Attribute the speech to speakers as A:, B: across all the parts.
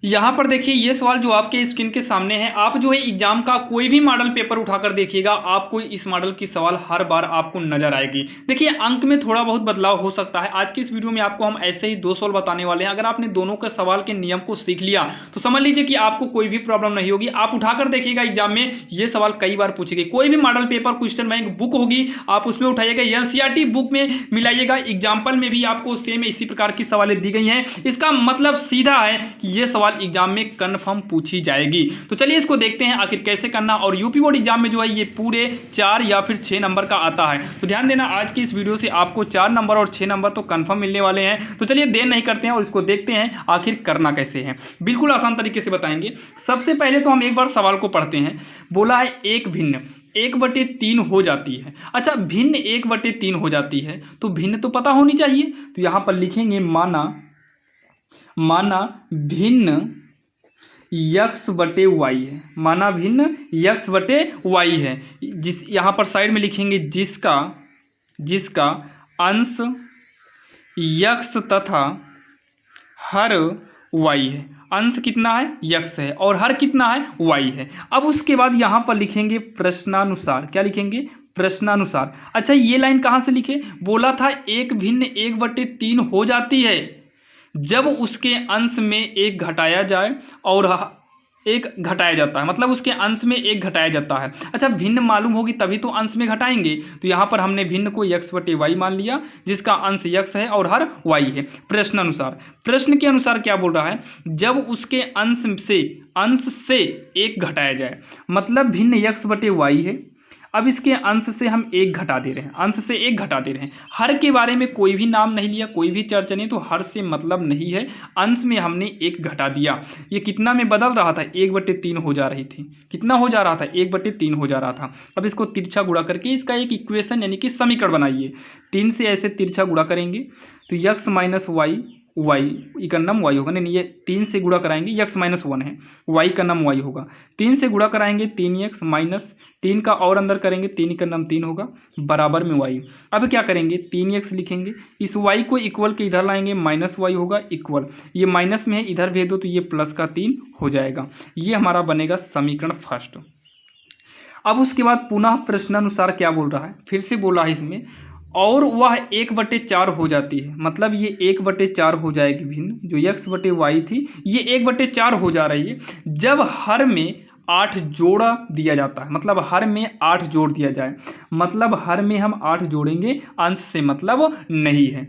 A: यहाँ पर देखिए ये सवाल जो आपके स्क्रीन के सामने है, आप जो है एग्जाम का कोई भी मॉडल पेपर उठाकर देखिएगा, आपको इस मॉडल की सवाल हर बार आपको नजर आएगी। देखिए अंक में थोड़ा बहुत बदलाव हो सकता है। आज की इस वीडियो में आपको हम ऐसे ही 2 सवाल बताने वाले हैं। अगर आपने दोनों के सवाल के नियम को सीख लिया तो समझ लीजिए कि आपको कोई भी प्रॉब्लम नहीं होगी। आप उठाकर देखिएगा एग्जाम में ये सवाल कई बार पूछेगी। कोई भी model paper question bank book होगी, आप उसमें उठाइएगा, एनसीईआरटी बुक में मिलाइएगा, एग्जाम्पल में भी आपको सेम इसी प्रकार की सवालें दी गई हैं। इसका मतलब सीधा है कि ये सवाल एग्जाम में कन्फर्म पूछी जाएगी। तो चलिए इसको देखते हैं आखिर कैसे करना। और यूपी बोर्ड एग्जाम में जो है ये पूरे 4 या फिर 6 नंबर का आता है। तो ध्यान देना, आज की इस वीडियो से आपको 4 नंबर और 6 नंबर तो कन्फर्म मिलने वाले हैं। तो चलिए देर नहीं करते हैं और इसको देखते हैं आखिर करना कैसे है। बिल्कुल आसान तरीके से बताएंगे। सबसे पहले तो हम एक बार सवाल को पढ़ते हैं। बोला है एक भिन्न 1/3 हो जाती है। अच्छा, भिन्न 1/3 हो जाती है तो भिन्न तो पता होनी चाहिए। तो यहां पर लिखेंगे माना भिन्न यक्स बटे वाई है। माना भिन्न यक्स बटे वाई है। जिस यहाँ पर साइड में लिखेंगे जिसका अंश यक्स तथा हर वाई है। अंश कितना है? यक्स है, और हर कितना है? वाई है। अब उसके बाद यहाँ पर लिखेंगे प्रश्नानुसार। क्या लिखेंगे? प्रश्नानुसार। अच्छा, ये लाइन कहाँ से लिखे? बोला था एक भिन्न 1/3 हो जाती है जब उसके अंश में एक घटाया जाए और एक घटाया जाता है, मतलब उसके अंश में एक घटाया जाता है। अच्छा, भिन्न मालूम होगी तभी तो अंश में घटाएंगे। तो यहाँ पर हमने भिन्न को यक्स बटे वाई मान लिया, जिसका अंश यक्स है और हर वाई है। प्रश्न अनुसार, प्रश्न के अनुसार क्या बोल रहा है? जब उसके अंश से एक घटाया जाए, मतलब भिन्न यक्स बटे वाई है। अब इसके अंश से हम एक घटा दे रहे हैं, अंश से एक घटा दे रहे हैं। हर के बारे में कोई भी नाम नहीं लिया, कोई भी चर्चा नहीं, तो हर से मतलब नहीं है। अंश में हमने एक घटा दिया। ये कितना में बदल रहा था? 1/3 हो जा रही थी। कितना हो जा रहा था? 1/3 हो जा रहा था। अब इसको तिरछा गुणा करके इसका एक इक्वेशन यानी कि समीकरण बनाइए। 3 से ऐसे तिरछा गुणा करेंगे तो यक्स माइनस वाई का नाम वाई होगा। नहीं, ये 3 से गुणा कराएंगे, यक्स माइनस 1 है, वाई का नाम वाई होगा। 3 से गुणा कराएंगे 3x माइनस 3 का और अंदर करेंगे 3 का नाम 3 होगा, बराबर में वाई। अब क्या करेंगे? 3x लिखेंगे, इस वाई को इक्वल के इधर लाएंगे, माइनस वाई होगा इक्वल, ये माइनस में है इधर भेज दो तो ये प्लस का 3 हो जाएगा। ये हमारा बनेगा समीकरण फर्स्ट। अब उसके बाद पुनः प्रश्नानुसार क्या बोल रहा है? फिर से बोला है इसमें, और वह 1/4 हो जाती है, मतलब ये 1/4 हो जाएगी भिन्न, जो यक्स बटे वाई थी ये 1/4 हो जा रही है जब हर में 8 जोड़ा दिया जाता है। मतलब हर में 8 जोड़ दिया जाए, मतलब हर में हम 8 जोड़ेंगे, अंश से मतलब नहीं है।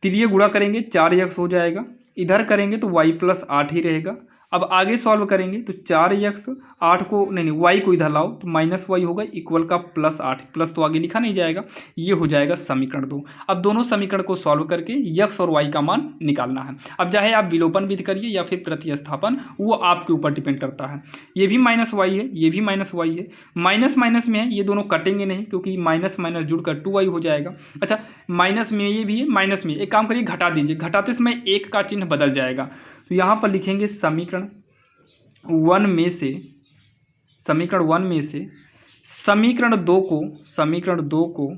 A: तिरिये गुणा करेंगे 4x हो जाएगा, इधर करेंगे तो y प्लस 8 ही रहेगा। अब आगे सॉल्व करेंगे तो 4x 8 को नहीं y को इधर लाओ तो माइनस वाई होगा इक्वल का प्लस 8, प्लस तो आगे लिखा नहीं जाएगा। ये हो जाएगा समीकरण 2। अब दोनों समीकरण को सॉल्व करके x और y का मान निकालना है। अब चाहे आप विलोपन विधि करिए या फिर प्रतिस्थापन, वो आपके ऊपर डिपेंड करता है। ये भी माइनस वाई है, ये भी माइनस वाई है, माइनस माइनस में है, ये दोनों कटेंगे नहीं क्योंकि माइनस माइनस जुड़कर 2y हो जाएगा। अच्छा, माइनस में ये भी है, माइनस में एक काम करिए घटा दीजिए, घटाते समय एक का चिन्ह बदल जाएगा। तो यहाँ पर लिखेंगे समीकरण 1 में से समीकरण 2 को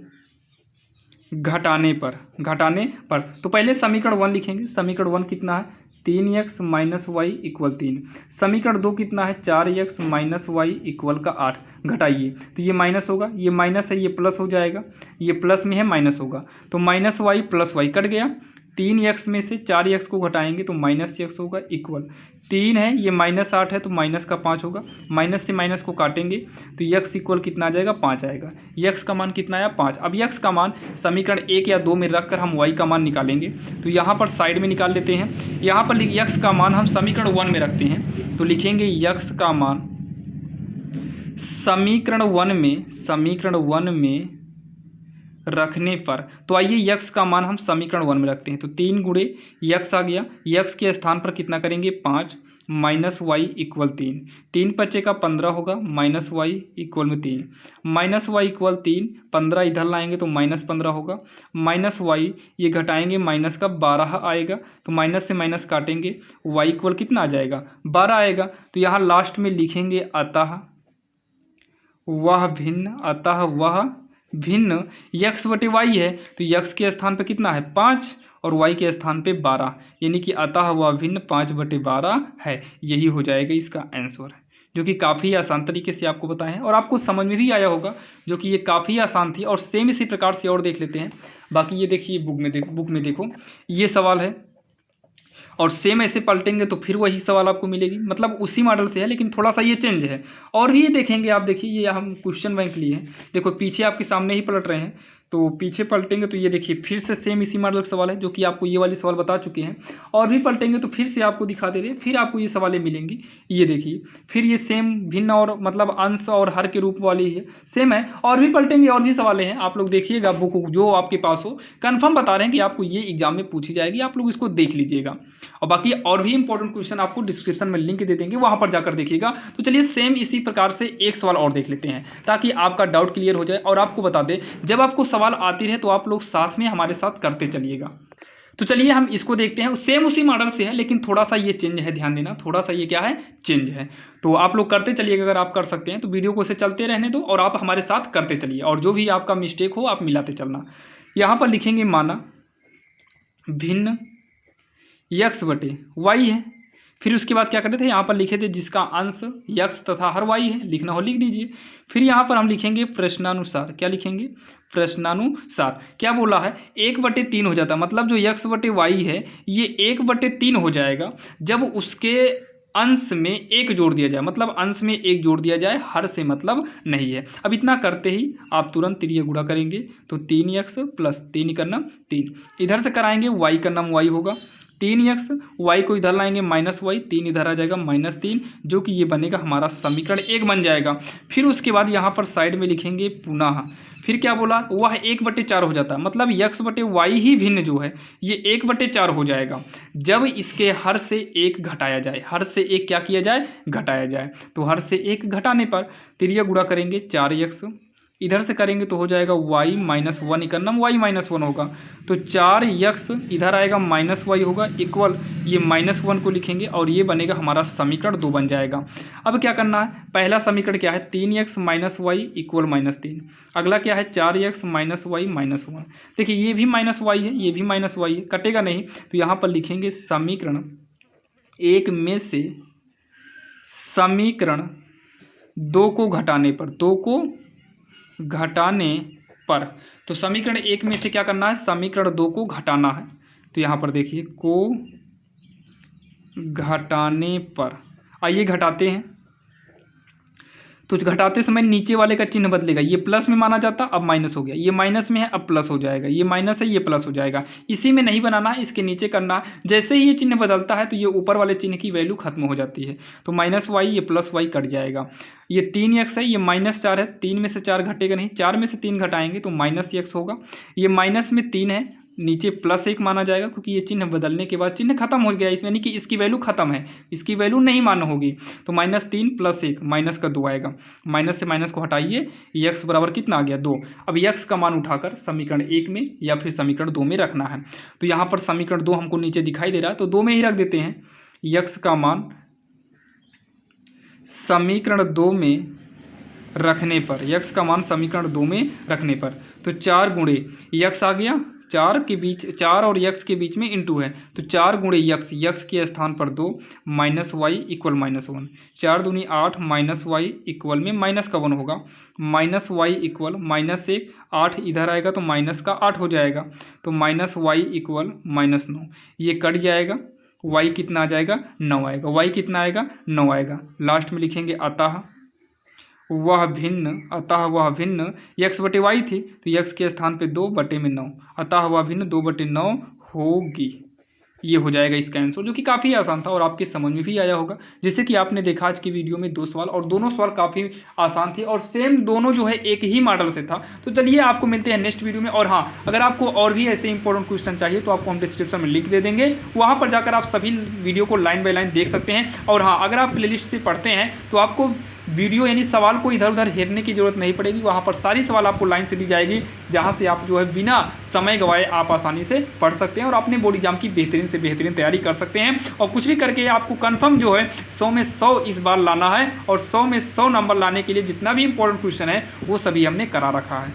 A: घटाने पर तो पहले समीकरण 1 लिखेंगे। समीकरण 1 कितना है? 3x minus Y equal 3। समीकरण 2 कितना है? 4x माइनस वाई इक्वल का 8। घटाइए तो ये माइनस होगा, ये माइनस है, ये प्लस हो जाएगा, ये प्लस में है माइनस होगा, तो minus Y plus Y cut गया। 3x में से 4x को घटाएंगे तो माइनस x होगा इक्वल 3 है, ये माइनस 8 है तो माइनस का 5 होगा, माइनस से माइनस को काटेंगे तो x इक्वल कितना आ जाएगा? 5 आएगा। x का मान कितना आया? 5। अब x का मान समीकरण 1 या 2 में रखकर हम y का मान निकालेंगे। तो यहाँ पर साइड में निकाल लेते हैं। यहाँ पर x का मान हम समीकरण 1 में रखते हैं तो लिखेंगे x का मान समीकरण 1 में रखने पर, तो आइए x का मान हम समीकरण 1 में रखते हैं। तो 3 गुणे x आ गया, x के स्थान पर कितना करेंगे? 5 माइनस वाई इक्वल 3, 3 बचे का 15 होगा, माइनस वाई इक्वल में 3, माइनस वाई इक्वल 3, 15 इधर लाएंगे तो माइनस 15 होगा, माइनस वाई ये घटाएंगे माइनस का 12 आएगा, तो माइनस से माइनस काटेंगे, वाई इक्वल कितना आ जाएगा? 12 आएगा। तो यहाँ लास्ट में लिखेंगे अतः वह भिन्न x बटे वाई है, तो x के स्थान पे कितना है? 5 और y के स्थान पे 12, यानी कि अतः वह भिन्न 5/12 है। यही हो जाएगा इसका आंसर, जो कि काफ़ी आसान तरीके से आपको बताया है और आपको समझ में भी आया होगा, जो कि ये काफ़ी आसान थी। और सेम इसी प्रकार से और देख लेते हैं। बाकी ये देखिए बुक में देखो ये सवाल है और सेम ऐसे पलटेंगे तो फिर वही सवाल आपको मिलेगी, मतलब उसी मॉडल से है लेकिन थोड़ा सा ये चेंज है। और भी ये देखेंगे आप, देखिए ये हम क्वेश्चन बैंक लिए हैं, देखो पीछे आपके सामने ही पलट रहे हैं, तो पीछे पलटेंगे तो ये देखिए फिर से सेम इसी मॉडल का सवाल है, जो कि आपको ये वाली सवाल बता चुके हैं। और भी पलटेंगे तो फिर से आपको दिखा दे रहे हैं, फिर आपको ये सवालें मिलेंगी। ये देखिए फिर ये सेम भिन्न और मतलब अंश और हर के रूप वाली है, सेम है। और भी पलटेंगे और भी सवालें हैं, आप लोग देखिएगा बुक जो आपके पास हो, कन्फर्म बता रहे हैं कि आपको ये एग्जाम में पूछी जाएगी, आप लोग इसको देख लीजिएगा। और बाकी और भी इंपॉर्टेंट क्वेश्चन आपको डिस्क्रिप्शन में लिंक दे देंगे, वहां पर जाकर देखिएगा। तो चलिए सेम इसी प्रकार से एक सवाल और देख लेते हैं, ताकि आपका डाउट क्लियर हो जाए। और आपको बता दें, जब आपको सवाल आती रहे तो आप लोग साथ में हमारे साथ करते चलिएगा। तो चलिए हम इसको देखते हैं, सेम उसी मॉडल से है लेकिन थोड़ा सा ये चेंज है, ध्यान देना, थोड़ा सा ये क्या है, चेंज है। तो आप लोग करते चलिएगा, अगर आप कर सकते हैं तो वीडियो को से चलते रहने दो और आप हमारे साथ करते चलिए, और जो भी आपका मिस्टेक हो आप मिलाते चलना। यहाँ पर लिखेंगे माना भिन्न x/y है। फिर उसके बाद क्या करते थे, यहाँ पर लिखे थे जिसका अंश x तथा हर y है, लिखना हो लिख दीजिए। फिर यहाँ पर हम लिखेंगे प्रश्नानुसार, क्या लिखेंगे, प्रश्नानुसार। क्या बोला है, 1/3 हो जाता है, मतलब जो x/y है ये 1/3 हो जाएगा जब उसके अंश में 1 जोड़ दिया जाए, मतलब अंश में 1 जोड़ दिया जाए, हर से मतलब नहीं है। अब इतना करते ही आप तुरंत तिरिया गुणा करेंगे तो 3x + 3 करना 3, इधर से कराएंगे y का नाम y होगा, 3x, y को इधर लाएंगे -y, 3 इधर आ जाएगा -3, जो कि ये बनेगा हमारा समीकरण 1 बन जाएगा। फिर उसके बाद यहाँ पर साइड में लिखेंगे पुनः, फिर क्या बोला, वह 1/4 हो जाता है, मतलब x/y ही भिन्न जो है ये 1/4 हो जाएगा जब इसके हर से 1 घटाया जाए, हर से 1 क्या किया जाए, घटाया जाए। तो हर से 1 घटाने पर तिरिया गुणा करेंगे 4x, इधर से करेंगे तो हो जाएगा y - 1, इका नाम y - 1 होगा, तो 4x इधर आएगा -y होगा, इक्वल ये -1 को लिखेंगे और ये बनेगा हमारा समीकरण 2 बन जाएगा। अब क्या करना है, पहला समीकरण क्या है, 3x - y = -3, अगला क्या है 4x - y - 1। देखिए ये भी -y है, ये भी -y है, कटेगा नहीं, तो यहाँ पर लिखेंगे समीकरण 1 में से समीकरण 2 को घटाने पर, 2 को घटाने पर, तो समीकरण 1 में से क्या करना है, समीकरण 2 को घटाना है। तो यहाँ पर देखिए को घटाने पर, आइए घटाते हैं। तो घटाते समय नीचे वाले का चिन्ह बदलेगा, ये प्लस में माना जाता अब माइनस हो गया, ये माइनस में है अब प्लस हो जाएगा, ये माइनस है ये प्लस हो जाएगा। इसी में नहीं बनाना है, इसके नीचे करना है। जैसे ही ये चिन्ह बदलता है तो ये ऊपर वाले चिन्ह की वैल्यू खत्म हो जाती है, तो -y ये +y कट जाएगा। ये 3x है, ये -4 है, 3 में से 4 घटेगा नहीं, 4 में से 3 घटाएंगे तो -x होगा। ये माइनस में 3 है, नीचे +1 माना जाएगा, क्योंकि ये चिन्ह बदलने के बाद चिन्ह खत्म हो गया इसमें, यानी कि इसकी वैल्यू खत्म है, इसकी वैल्यू नहीं मान्य होगी। तो -3 + 1 माइनस का 2 आएगा, माइनस से माइनस को हटाइए, x बराबर कितना आ गया 2। अब x का मान उठाकर समीकरण 1 में या फिर समीकरण 2 में रखना है। तो यहाँ पर समीकरण 2 हमको नीचे दिखाई दे रहा है, तो 2 में ही रख देते हैं। x का मान समीकरण 2 में रखने पर, x का मान समीकरण 2 में रखने पर, तो 4 गुणे x आ गया, 4 के बीच 4 और x के बीच में इंटू है, तो 4 गुणे x के स्थान पर 2 -y = -1, 4 दूनी 8 -y इक्वल में माइनस का 1 होगा, -y = -1, 8 इधर आएगा तो माइनस का 8 हो जाएगा, तो -y = -9, ये कट जाएगा, y कितना आ जाएगा 9 आएगा, y कितना आएगा 9 आएगा। लास्ट में लिखेंगे अतः वह भिन्न x/y थी, तो x के स्थान पे 2/9, अतः वह भिन्न 2/9 होगी। ये हो जाएगा इसका आंसर, जो कि काफ़ी आसान था और आपके समझ में भी आया होगा। जैसे कि आपने देखा आज की वीडियो में 2 सवाल, और दोनों सवाल काफ़ी आसान थे और सेम दोनों जो है एक ही मॉडल से था। तो चलिए आपको मिलते हैं नेक्स्ट वीडियो में। और हाँ, अगर आपको और भी ऐसे इंपॉर्टेंट क्वेश्चन चाहिए तो आपको हम डिस्क्रिप्शन में लिंक दे देंगे, वहाँ पर जाकर आप सभी वीडियो को लाइन बाय लाइन देख सकते हैं। और हाँ, अगर आप प्लेलिस्ट से पढ़ते हैं तो आपको वीडियो यानी सवाल को इधर उधर हेरने की जरूरत नहीं पड़ेगी, वहाँ पर सारी सवाल आपको लाइन से दी जाएगी, जहाँ से आप जो है बिना समय गवाए आप आसानी से पढ़ सकते हैं और अपने बोर्ड एग्जाम की बेहतरीन से बेहतरीन तैयारी कर सकते हैं। और कुछ भी करके आपको कंफर्म जो है 100 में 100 इस बार लाना है, और 100 में 100 नंबर लाने के लिए जितना भी इंपॉर्टेंट क्वेश्चन है वो सभी हमने करा रखा है।